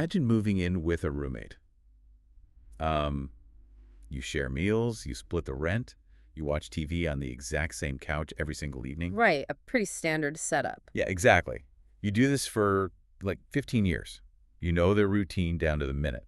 imagine moving in with a roommate. You share meals, you split the rent, you watch TV on the exact same couch every single evening. Right, a pretty standard setup. Yeah, exactly. You do this for like 15 years. You know their routine down to the minute.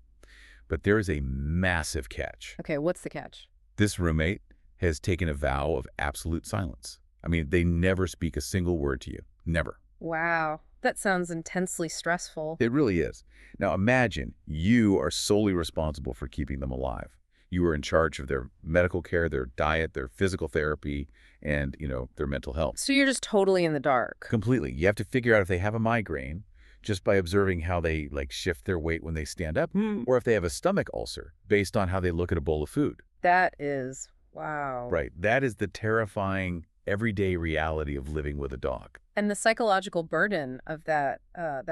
But there is a massive catch. Okay, what's the catch? This roommate has taken a vow of absolute silence. I mean, they never speak a single word to you. Never. Wow, that sounds intensely stressful. It really is. Now imagine you are solely responsible for keeping them alive. You are in charge of their medical care, their diet, their physical therapy, and, their mental health. So you're just totally in the dark. Completely. You have to figure out if they have a migraine just by observing how they shift their weight when they stand up, or if they have a stomach ulcer based on how they look at a bowl of food. That is, wow. Right. That is the terrifying everyday reality of living with a dog. And the psychological burden of that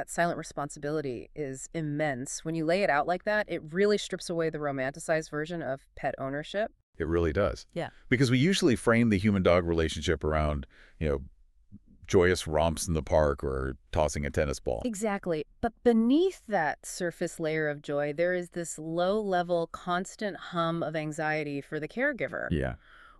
silent responsibility is immense. When you lay it out like that, it really strips away the romanticized version of pet ownership. It really does. Yeah. Because we usually frame the human-dog relationship around, joyous romps in the park or tossing a tennis ball. Exactly. But beneath that surface layer of joy, there is this low-level, constant hum of anxiety for the caregiver. Yeah.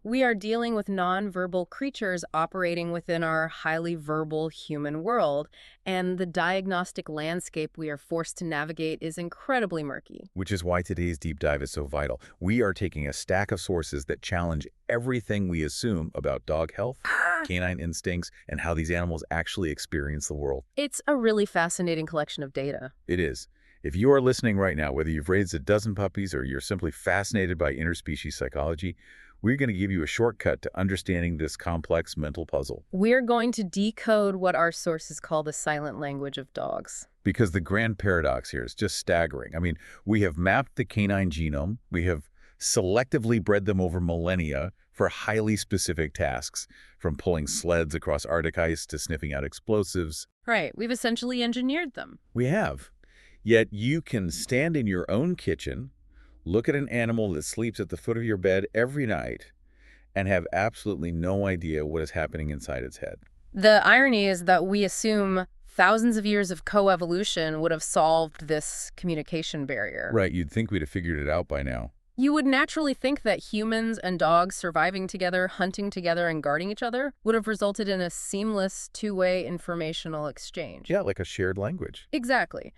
We are dealing with nonverbal creatures operating within our highly verbal human world, and the diagnostic landscape we are forced to navigate is incredibly murky. Which is why today's deep dive is so vital. We are taking a stack of sources that challenge everything we assume about dog health, canine instincts, and how these animals actually experience the world. It's a really fascinating collection of data. It is. If you are listening right now, whether you've raised a dozen puppies or you're simply fascinated by interspecies psychology, we're going to give you a shortcut to understanding this complex mental puzzle. We're going to decode what our sources call the silent language of dogs. Because the grand paradox here is just staggering. I mean, we have mapped the canine genome. We have selectively bred them over millennia for highly specific tasks, from pulling sleds across Arctic ice to sniffing out explosives. Right. We've essentially engineered them. We have. Yet you can stand in your own kitchen, look at an animal that sleeps at the foot of your bed every night, and have absolutely no idea what is happening inside its head. The irony is that we assume thousands of years of coevolution would have solved this communication barrier. Right, you'd think we'd have figured it out by now. You would naturally think that humans and dogs surviving together, hunting together, and guarding each other would have resulted in a seamless two-way informational exchange. Yeah, like a shared language. Exactly.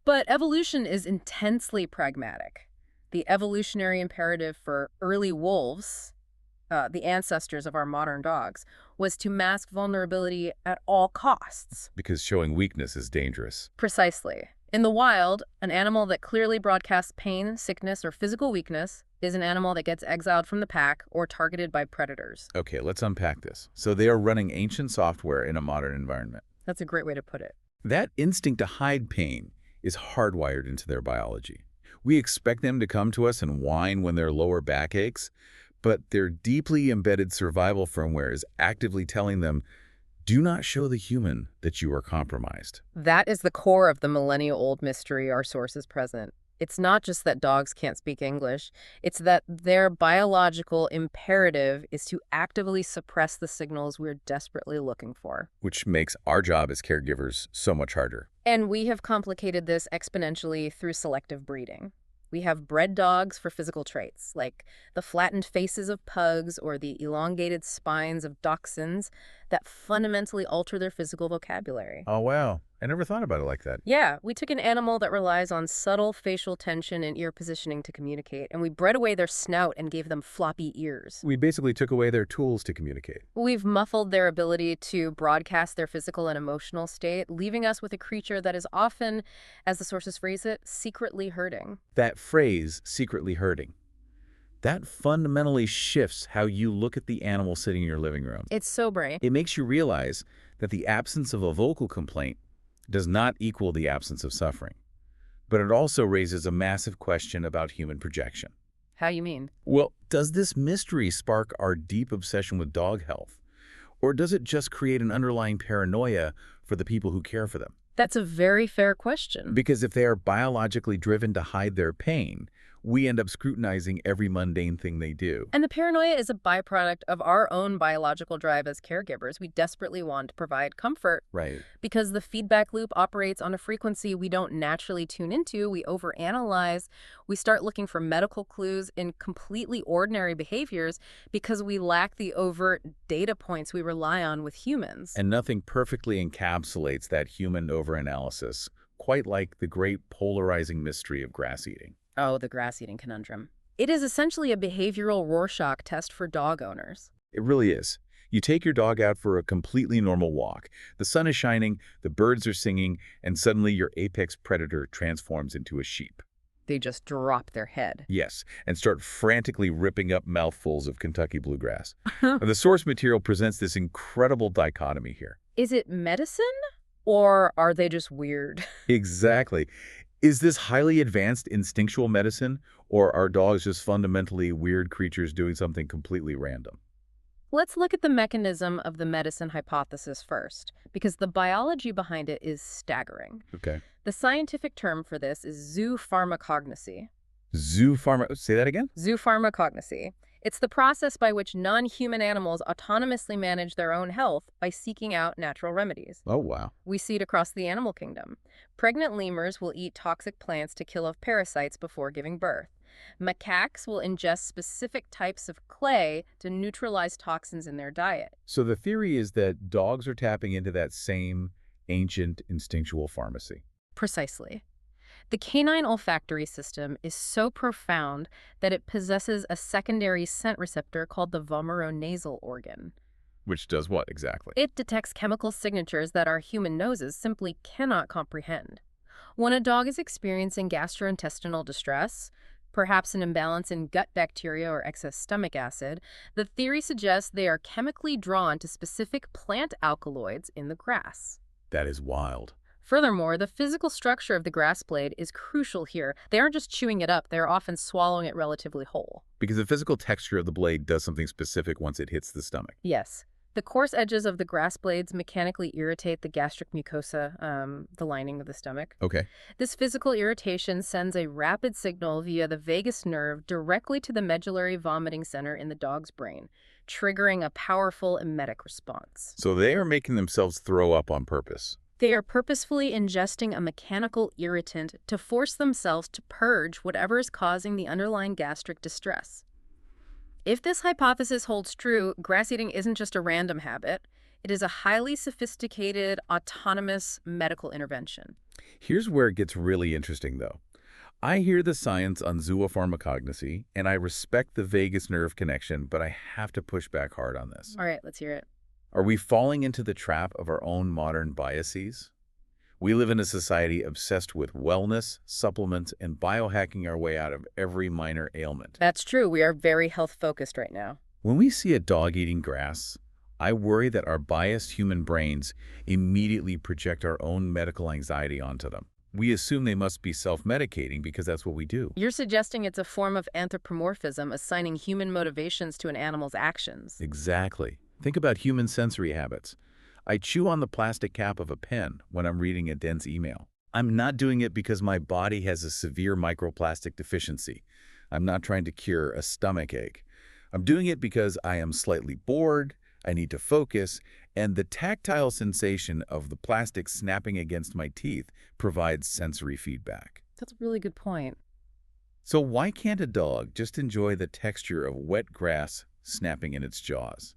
But evolution is intensely pragmatic. The evolutionary imperative for early wolves, the ancestors of our modern dogs, was to mask vulnerability at all costs. Because showing weakness is dangerous. Precisely. In the wild, an animal that clearly broadcasts pain, sickness, or physical weakness is an animal that gets exiled from the pack or targeted by predators. Okay, let's unpack this. So they are running ancient software in a modern environment. That's a great way to put it. That instinct to hide pain is hardwired into their biology. We expect them to come to us and whine when their lower back aches, but their deeply embedded survival firmware is actively telling them, do not show the human that you are compromised. That is the core of the millennia-old mystery our sources present. It's not just that dogs can't speak English, it's that their biological imperative is to actively suppress the signals we're desperately looking for. Which makes our job as caregivers so much harder. And we have complicated this exponentially through selective breeding. We have bred dogs for physical traits, like the flattened faces of pugs or the elongated spines of dachshunds that fundamentally alter their physical vocabulary. Oh, wow. I never thought about it like that. Yeah, we took an animal that relies on subtle facial tension and ear positioning to communicate, and we bred away their snout and gave them floppy ears. We basically took away their tools to communicate. We've muffled their ability to broadcast their physical and emotional state, leaving us with a creature that is often, as the sources phrase it, secretly hurting. That phrase, secretly hurting, that fundamentally shifts how you look at the animal sitting in your living room. It's sobering. It makes you realize that the absence of a vocal complaint does not equal the absence of suffering. But it also raises a massive question about human projection. How you mean? Well, does this mystery spark our deep obsession with dog health? Or does it just create an underlying paranoia for the people who care for them? That's a very fair question. Because if they are biologically driven to hide their pain, we end up scrutinizing every mundane thing they do. And the paranoia is a byproduct of our own biological drive as caregivers. We desperately want to provide comfort. Right. Because the feedback loop operates on a frequency we don't naturally tune into, we overanalyze, we start looking for medical clues in completely ordinary behaviors because we lack the overt data points we rely on with humans. And nothing perfectly encapsulates that human overanalysis, quite like the great polarizing mystery of grass eating. Oh, the grass-eating conundrum. It is essentially a behavioral Rorschach test for dog owners. It really is. You take your dog out for a completely normal walk. The sun is shining, the birds are singing, and suddenly your apex predator transforms into a sheep. They just drop their head. Yes, and start frantically ripping up mouthfuls of Kentucky bluegrass. The source material presents this incredible dichotomy here. Is it medicine? Or are they just weird? Exactly. Is this highly advanced instinctual medicine, or are dogs just fundamentally weird creatures doing something completely random? Let's look at the mechanism of the medicine hypothesis first, because the biology behind it is staggering. Okay. The scientific term for this is zoopharmacognosy. Say that again? Zoopharmacognosy. It's the process by which non-human animals autonomously manage their own health by seeking out natural remedies. Oh, wow. We see it across the animal kingdom. Pregnant lemurs will eat toxic plants to kill off parasites before giving birth. Macaques will ingest specific types of clay to neutralize toxins in their diet. So the theory is that dogs are tapping into that same ancient instinctual pharmacy. Precisely. The canine olfactory system is so profound that it possesses a secondary scent receptor called the vomeronasal organ. Which does what exactly? It detects chemical signatures that our human noses simply cannot comprehend. When a dog is experiencing gastrointestinal distress, perhaps an imbalance in gut bacteria or excess stomach acid, the theory suggests they are chemically drawn to specific plant alkaloids in the grass. That is wild. Furthermore, the physical structure of the grass blade is crucial here. They aren't just chewing it up, they're often swallowing it relatively whole. Because the physical texture of the blade does something specific once it hits the stomach. Yes. The coarse edges of the grass blades mechanically irritate the gastric mucosa, the lining of the stomach. Okay. This physical irritation sends a rapid signal via the vagus nerve directly to the medullary vomiting center in the dog's brain, triggering a powerful emetic response. So they are making themselves throw up on purpose. They are purposefully ingesting a mechanical irritant to force themselves to purge whatever is causing the underlying gastric distress. If this hypothesis holds true, grass eating isn't just a random habit. It is a highly sophisticated, autonomous medical intervention. Here's where it gets really interesting, though. I hear the science on zoopharmacognosy, and I respect the vagus nerve connection, but I have to push back hard on this. All right, let's hear it. Are we falling into the trap of our own modern biases? We live in a society obsessed with wellness, supplements, and biohacking our way out of every minor ailment. That's true. We are very health-focused right now. When we see a dog eating grass, I worry that our biased human brains immediately project our own medical anxiety onto them. We assume they must be self-medicating because that's what we do. You're suggesting it's a form of anthropomorphism, assigning human motivations to an animal's actions. Exactly. Think about human sensory habits. I chew on the plastic cap of a pen when I'm reading a dense email. I'm not doing it because my body has a severe microplastic deficiency. I'm not trying to cure a stomach ache. I'm doing it because I am slightly bored, I need to focus, and the tactile sensation of the plastic snapping against my teeth provides sensory feedback. That's a really good point. So why can't a dog just enjoy the texture of wet grass snapping in its jaws?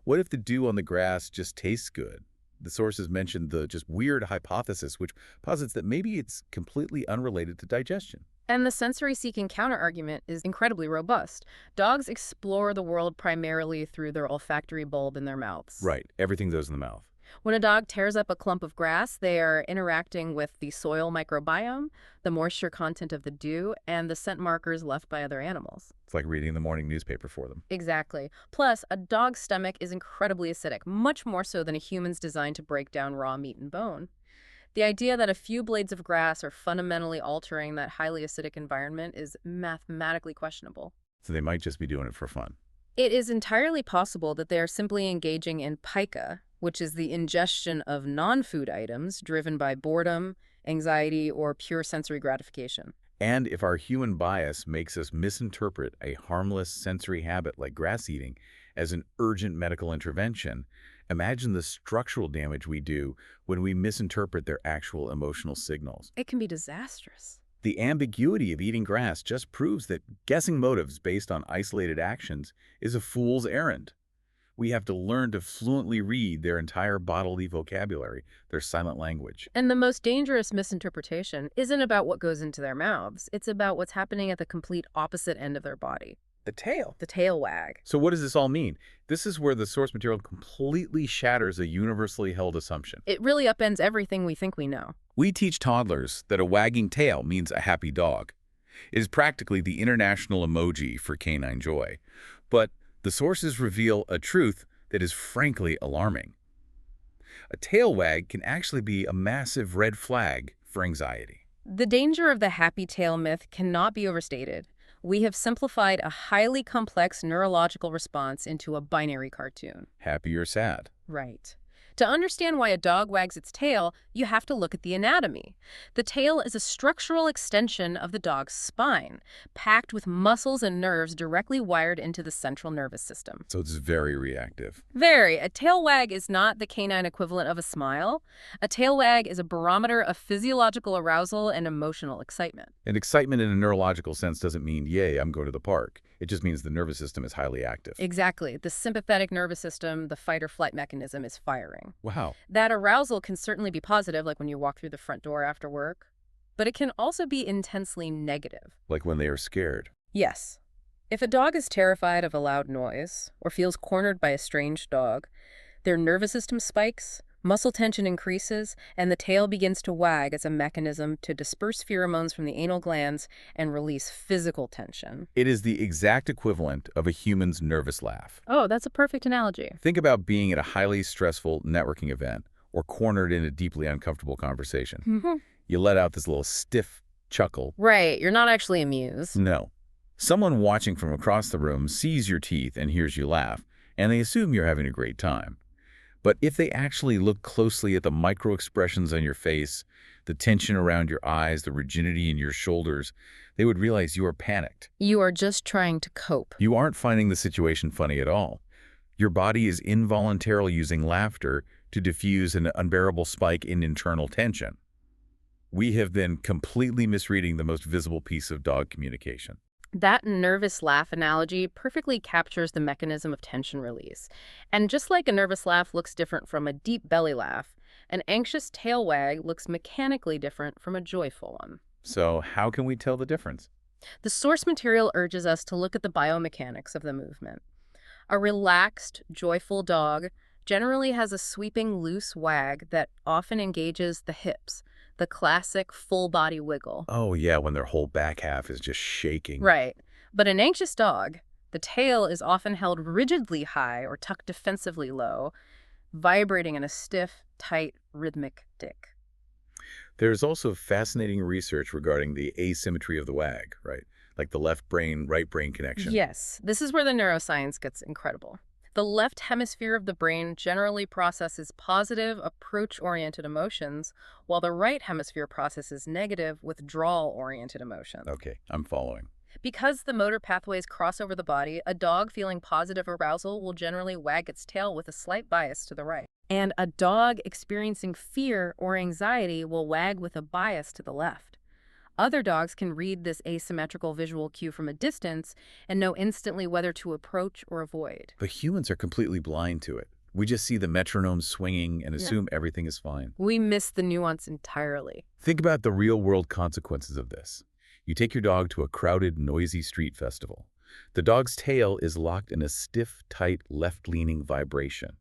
What if the dew on the grass just tastes good? The sources mentioned the just weird hypothesis, which posits that maybe it's completely unrelated to digestion. And the sensory-seeking counterargument is incredibly robust. Dogs explore the world primarily through their olfactory bulb in their mouths. Right, everything goes in the mouth. When a dog tears up a clump of grass, they are interacting with the soil microbiome, the moisture content of the dew, and the scent markers left by other animals. It's like reading the morning newspaper for them. Exactly. Plus, a dog's stomach is incredibly acidic, much more so than a human's designed to break down raw meat and bone. The idea that a few blades of grass are fundamentally altering that highly acidic environment is mathematically questionable. So they might just be doing it for fun. It is entirely possible that they are simply engaging in pica, which is the ingestion of non-food items driven by boredom, anxiety, or pure sensory gratification. And if our human bias makes us misinterpret a harmless sensory habit like grass eating as an urgent medical intervention, imagine the structural damage we do when we misinterpret their actual emotional signals. It can be disastrous. The ambiguity of eating grass just proves that guessing motives based on isolated actions is a fool's errand. We have to learn to fluently read their entire bodily vocabulary, their silent language. And the most dangerous misinterpretation isn't about what goes into their mouths. It's about what's happening at the complete opposite end of their body. The tail. The tail wag. So what does this all mean? This is where the source material completely shatters a universally held assumption. It really upends everything we think we know. We teach toddlers that a wagging tail means a happy dog. It is practically the international emoji for canine joy. But the sources reveal a truth that is frankly alarming. A tail wag can actually be a massive red flag for anxiety. The danger of the happy tail myth cannot be overstated. We have simplified a highly complex neurological response into a binary cartoon. Happy or sad? Right. To understand why a dog wags its tail, you have to look at the anatomy. The tail is a structural extension of the dog's spine, packed with muscles and nerves directly wired into the central nervous system. So it's very reactive. Very. A tail wag is not the canine equivalent of a smile. A tail wag is a barometer of physiological arousal and emotional excitement. And excitement in a neurological sense doesn't mean, yay, I'm going to the park. It just means the nervous system is highly active. Exactly. The sympathetic nervous system, the fight or flight mechanism, is firing. Wow. That arousal can certainly be positive, like when you walk through the front door after work, but it can also be intensely negative. Like when they are scared. Yes. If a dog is terrified of a loud noise or feels cornered by a strange dog, their nervous system spikes, muscle tension increases, and the tail begins to wag as a mechanism to disperse pheromones from the anal glands and release physical tension. It is the exact equivalent of a human's nervous laugh. Oh, that's a perfect analogy. Think about being at a highly stressful networking event or cornered in a deeply uncomfortable conversation. You let out this little stiff chuckle. Right, you're not actually amused. No. Someone watching from across the room sees your teeth and hears you laugh, and they assume you're having a great time. But if they actually look closely at the micro-expressions on your face, the tension around your eyes, the rigidity in your shoulders, they would realize you are panicked. You are just trying to cope. You aren't finding the situation funny at all. Your body is involuntarily using laughter to diffuse an unbearable spike in internal tension. We have been completely misreading the most visible piece of dog communication. That nervous laugh analogy perfectly captures the mechanism of tension release. And just like a nervous laugh looks different from a deep belly laugh, an anxious tail wag looks mechanically different from a joyful one. So how can we tell the difference? The source material urges us to look at the biomechanics of the movement. A relaxed, joyful dog generally has a sweeping, loose wag that often engages the hips, the classic full-body wiggle. Oh yeah, when their whole back half is just shaking. Right. But an anxious dog, the tail is often held rigidly high or tucked defensively low, vibrating in a stiff, tight, rhythmic tick. There's also fascinating research regarding the asymmetry of the wag, right? Like the left brain, right brain connection. Yes, this is where the neuroscience gets incredible. The left hemisphere of the brain generally processes positive, approach-oriented emotions, while the right hemisphere processes negative, withdrawal-oriented emotions. Okay, I'm following. Because the motor pathways cross over the body, a dog feeling positive arousal will generally wag its tail with a slight bias to the right. And a dog experiencing fear or anxiety will wag with a bias to the left. Other dogs can read this asymmetrical visual cue from a distance and know instantly whether to approach or avoid. But humans are completely blind to it. We just see the metronome swinging and assume everything is fine. We miss the nuance entirely. Think about the real-world consequences of this. You take your dog to a crowded, noisy street festival. The dog's tail is locked in a stiff, tight, left-leaning vibration.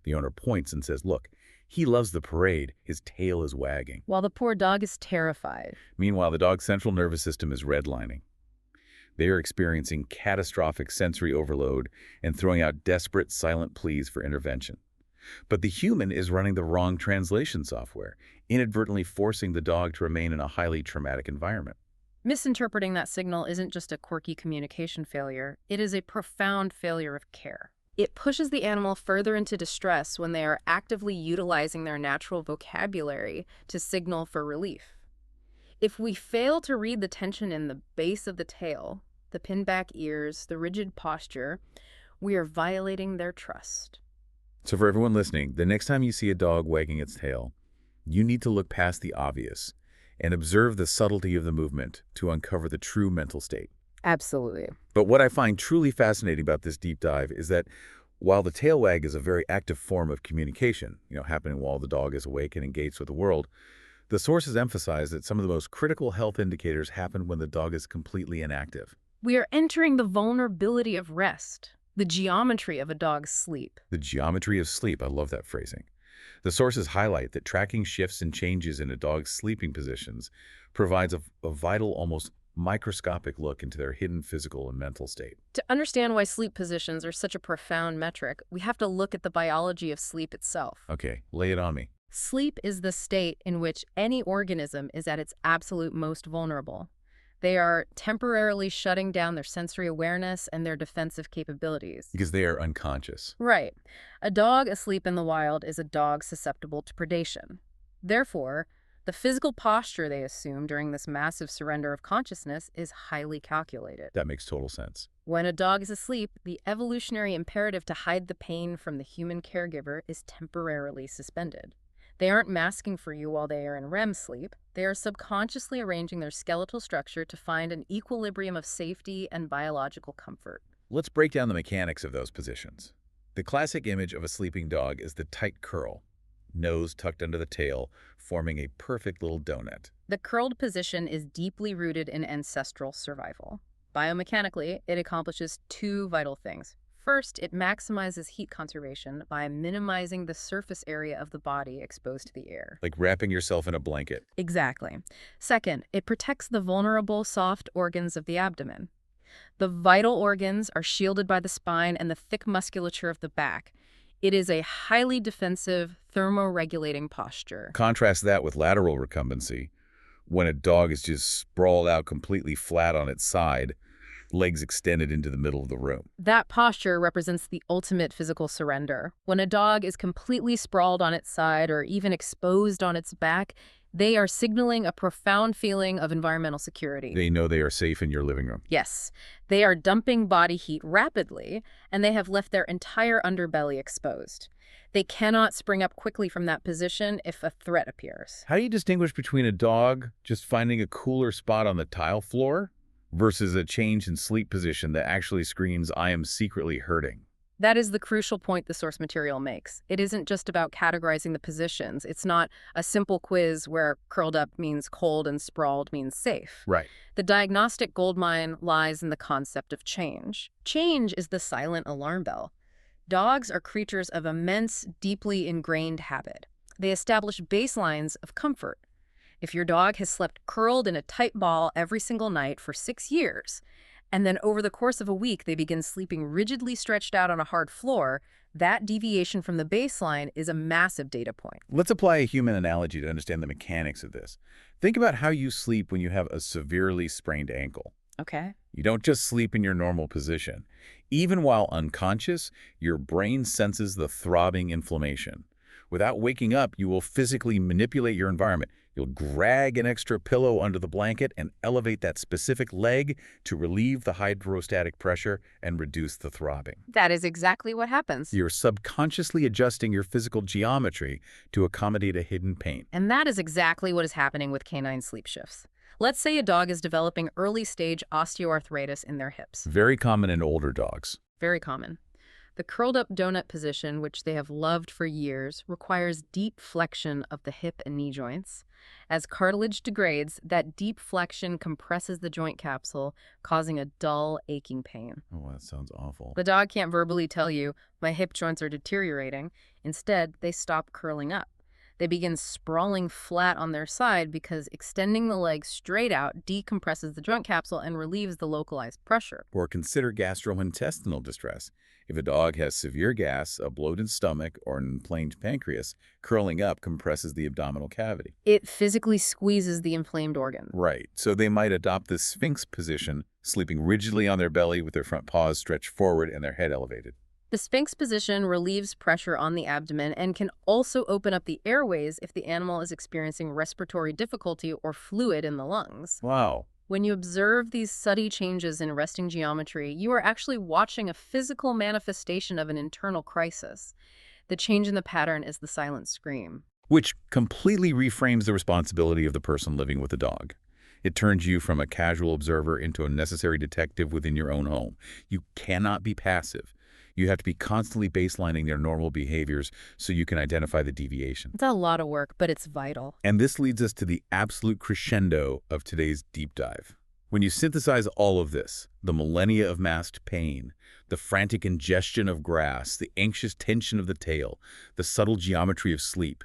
The owner points and says, look, he loves the parade. His tail is wagging. While the poor dog is terrified. Meanwhile, the dog's central nervous system is redlining. They are experiencing catastrophic sensory overload and throwing out desperate, silent pleas for intervention. But the human is running the wrong translation software, inadvertently forcing the dog to remain in a highly traumatic environment. Misinterpreting that signal isn't just a quirky communication failure. It is a profound failure of care. It pushes the animal further into distress when they are actively utilizing their natural vocabulary to signal for relief. If we fail to read the tension in the base of the tail, the pinned back ears, the rigid posture, we are violating their trust. So for everyone listening, the next time you see a dog wagging its tail, you need to look past the obvious and observe the subtlety of the movement to uncover the true mental state. Absolutely. But what I find truly fascinating about this deep dive is that while the tail wag is a very active form of communication, happening while the dog is awake and engaged with the world, the sources emphasize that some of the most critical health indicators happen when the dog is completely inactive. We are entering the vulnerability of rest, the geometry of a dog's sleep. The geometry of sleep, I love that phrasing. The sources highlight that tracking shifts and changes in a dog's sleeping positions provides a vital, almost microscopic look into their hidden physical and mental state. To understand why sleep positions are such a profound metric, we have to look at the biology of sleep itself. Okay, lay it on me. Sleep is the state in which any organism is at its absolute most vulnerable. They are temporarily shutting down their sensory awareness and their defensive capabilities. Because they are unconscious. Right. A dog asleep in the wild is a dog susceptible to predation. Therefore, the physical posture they assume during this massive surrender of consciousness is highly calculated. That makes total sense. When a dog is asleep, the evolutionary imperative to hide the pain from the human caregiver is temporarily suspended. They aren't masking for you while they are in REM sleep. They are subconsciously arranging their skeletal structure to find an equilibrium of safety and biological comfort. Let's break down the mechanics of those positions. The classic image of a sleeping dog is the tight curl, nose tucked under the tail, forming a perfect little donut. The curled position is deeply rooted in ancestral survival. Biomechanically, it accomplishes two vital things. First, it maximizes heat conservation by minimizing the surface area of the body exposed to the air. Like wrapping yourself in a blanket. Exactly. Second, it protects the vulnerable, soft organs of the abdomen. The vital organs are shielded by the spine and the thick musculature of the back. It is a highly defensive, thermoregulating posture. Contrast that with lateral recumbency, when a dog is just sprawled out completely flat on its side, legs extended into the middle of the room. That posture represents the ultimate physical surrender. When a dog is completely sprawled on its side or even exposed on its back, they are signaling a profound feeling of environmental security. They know they are safe in your living room. Yes, they are dumping body heat rapidly, and they have left their entire underbelly exposed. They cannot spring up quickly from that position if a threat appears. How do you distinguish between a dog just finding a cooler spot on the tile floor versus a change in sleep position that actually screams, "I am secretly hurting"? That is the crucial point the source material makes. It isn't just about categorizing the positions. It's not a simple quiz where curled up means cold and sprawled means safe. Right. The diagnostic goldmine lies in the concept of change. Change is the silent alarm bell. Dogs are creatures of immense, deeply ingrained habit. They establish baselines of comfort. If your dog has slept curled in a tight ball every single night for 6 years, and then over the course of a week they begin sleeping rigidly stretched out on a hard floor, that deviation from the baseline is a massive data point. Let's apply a human analogy to understand the mechanics of this. Think about how you sleep when you have a severely sprained ankle. Okay. You don't just sleep in your normal position. Even while unconscious, your brain senses the throbbing inflammation. Without waking up, you will physically manipulate your environment. You'll drag an extra pillow under the blanket and elevate that specific leg to relieve the hydrostatic pressure and reduce the throbbing. That is exactly what happens. You're subconsciously adjusting your physical geometry to accommodate a hidden pain. And that is exactly what is happening with canine sleep shifts. Let's say a dog is developing early-stage osteoarthritis in their hips. Very common in older dogs. Very common. The curled-up donut position, which they have loved for years, requires deep flexion of the hip and knee joints. As cartilage degrades, that deep flexion compresses the joint capsule, causing a dull, aching pain. Oh, that sounds awful. The dog can't verbally tell you, "My hip joints are deteriorating." Instead, they stop curling up. They begin sprawling flat on their side because extending the legs straight out decompresses the joint capsule and relieves the localized pressure. Or consider gastrointestinal distress. If a dog has severe gas, a bloated stomach, or an inflamed pancreas, curling up compresses the abdominal cavity. It physically squeezes the inflamed organ. Right, so they might adopt the sphinx position, sleeping rigidly on their belly with their front paws stretched forward and their head elevated. The Sphinx position relieves pressure on the abdomen and can also open up the airways if the animal is experiencing respiratory difficulty or fluid in the lungs. Wow. When you observe these subtle changes in resting geometry, you are actually watching a physical manifestation of an internal crisis. The change in the pattern is the silent scream. Which completely reframes the responsibility of the person living with the dog. It turns you from a casual observer into a necessary detective within your own home. You cannot be passive. You have to be constantly baselining their normal behaviors so you can identify the deviation. It's a lot of work, but it's vital. And this leads us to the absolute crescendo of today's deep dive. When you synthesize all of this, the millennia of masked pain, the frantic ingestion of grass, the anxious tension of the tail, the subtle geometry of sleep,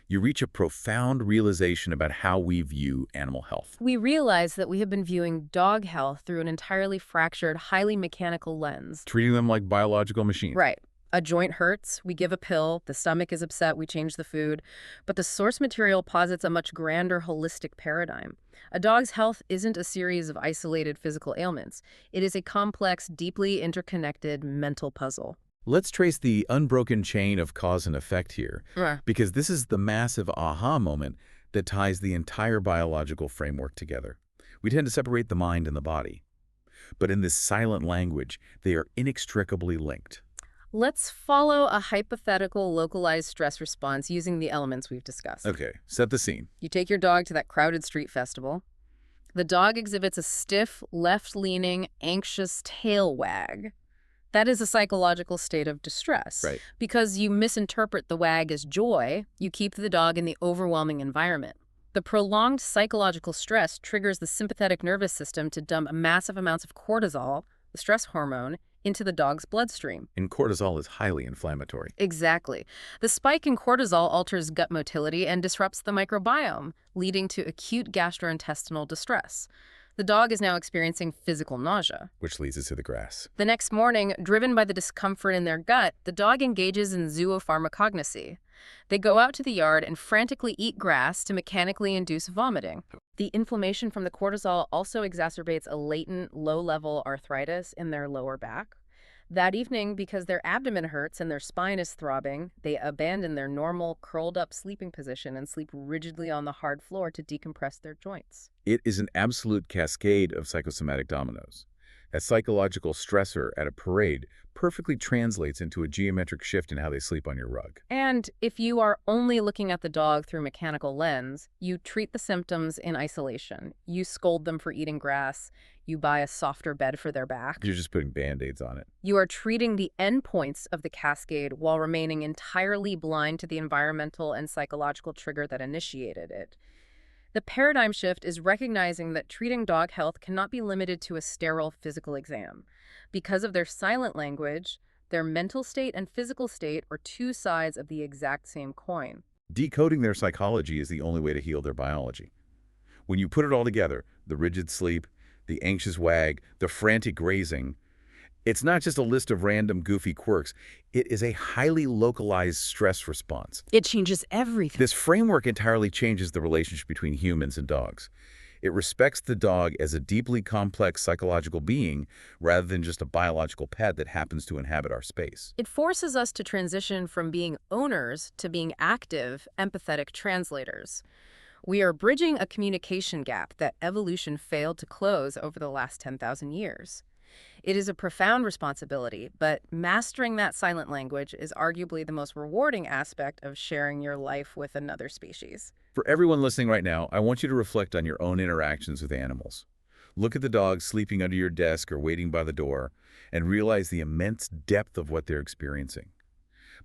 you reach a profound realization about how we view animal health. We realize that we have been viewing dog health through an entirely fractured, highly mechanical lens. Treating them like biological machines. Right. A joint hurts, we give a pill, the stomach is upset, we change the food. But the source material posits a much grander, holistic paradigm. A dog's health isn't a series of isolated physical ailments. It is a complex, deeply interconnected mental puzzle. Let's trace the unbroken chain of cause and effect here, because this is the massive aha moment that ties the entire biological framework together. We tend to separate the mind and the body, but in this silent language, they are inextricably linked. Let's follow a hypothetical localized stress response using the elements we've discussed. Okay, set the scene. You take your dog to that crowded street festival. The dog exhibits a stiff, left-leaning, anxious tail wag. That is a psychological state of distress. Right. Because you misinterpret the wag as joy, you keep the dog in the overwhelming environment. The prolonged psychological stress triggers the sympathetic nervous system to dump massive amounts of cortisol, the stress hormone, into the dog's bloodstream. And cortisol is highly inflammatory. Exactly. The spike in cortisol alters gut motility and disrupts the microbiome, leading to acute gastrointestinal distress. The dog is now experiencing physical nausea. Which leads us to the grass. The next morning, driven by the discomfort in their gut, the dog engages in zoopharmacognosy. They go out to the yard and frantically eat grass to mechanically induce vomiting. The inflammation from the cortisol also exacerbates a latent, low-level arthritis in their lower back. That evening, because their abdomen hurts and their spine is throbbing, they abandon their normal, curled-up sleeping position and sleep rigidly on the hard floor to decompress their joints. It is an absolute cascade of psychosomatic dominoes. A psychological stressor at a parade perfectly translates into a geometric shift in how they sleep on your rug. And if you are only looking at the dog through a mechanical lens, you treat the symptoms in isolation. You scold them for eating grass. You buy a softer bed for their back. You're just putting Band-Aids on it. You are treating the endpoints of the cascade while remaining entirely blind to the environmental and psychological trigger that initiated it. The paradigm shift is recognizing that treating dog health cannot be limited to a sterile physical exam. Because of their silent language, their mental state and physical state are two sides of the exact same coin. Decoding their psychology is the only way to heal their biology. When you put it all together, the rigid sleep, the anxious wag, the frantic grazing, it's not just a list of random goofy quirks. It is a highly localized stress response. It changes everything. This framework entirely changes the relationship between humans and dogs. It respects the dog as a deeply complex psychological being rather than just a biological pet that happens to inhabit our space. It forces us to transition from being owners to being active, empathetic translators. We are bridging a communication gap that evolution failed to close over the last 10,000 years. It is a profound responsibility, but mastering that silent language is arguably the most rewarding aspect of sharing your life with another species. For everyone listening right now, I want you to reflect on your own interactions with animals. Look at the dog sleeping under your desk or waiting by the door, and realize the immense depth of what they're experiencing.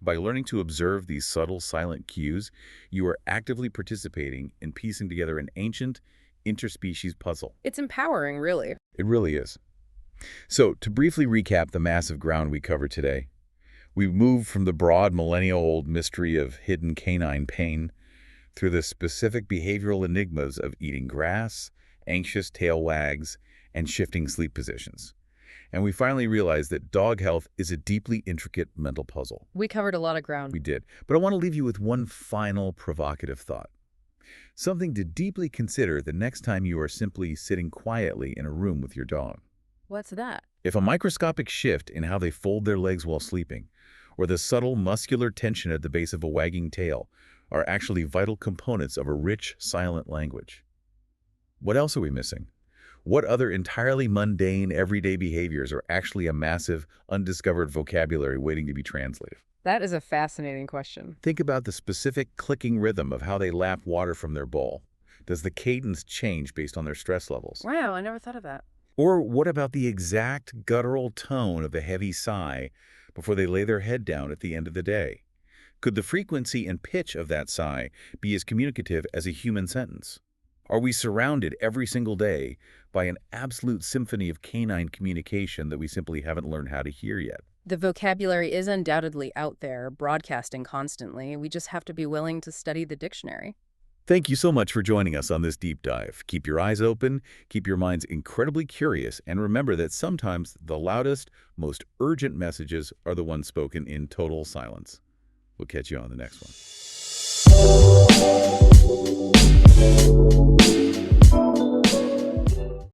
By learning to observe these subtle, silent cues, you are actively participating in piecing together an ancient, interspecies puzzle. It's empowering, really. It really is. So, to briefly recap the massive ground we covered today, we've moved from the broad millennial-old mystery of hidden canine pain through the specific behavioral enigmas of eating grass, anxious tail wags, and shifting sleep positions. And we finally realized that dog health is a deeply intricate mental puzzle. We covered a lot of ground. We did. But I want to leave you with one final provocative thought. Something to deeply consider the next time you are simply sitting quietly in a room with your dog. What's that? If a microscopic shift in how they fold their legs while sleeping, or the subtle muscular tension at the base of a wagging tail, are actually vital components of a rich, silent language. What else are we missing? What other entirely mundane, everyday behaviors are actually a massive, undiscovered vocabulary waiting to be translated? That is a fascinating question. Think about the specific clicking rhythm of how they lap water from their bowl. Does the cadence change based on their stress levels? Wow, I never thought of that. Or what about the exact guttural tone of the heavy sigh before they lay their head down at the end of the day? Could the frequency and pitch of that sigh be as communicative as a human sentence? Are we surrounded every single day by an absolute symphony of canine communication that we simply haven't learned how to hear yet? The vocabulary is undoubtedly out there, broadcasting constantly. We just have to be willing to study the dictionary. Thank you so much for joining us on this deep dive. Keep your eyes open, keep your minds incredibly curious, and remember that sometimes the loudest, most urgent messages are the ones spoken in total silence. We'll catch you on the next one.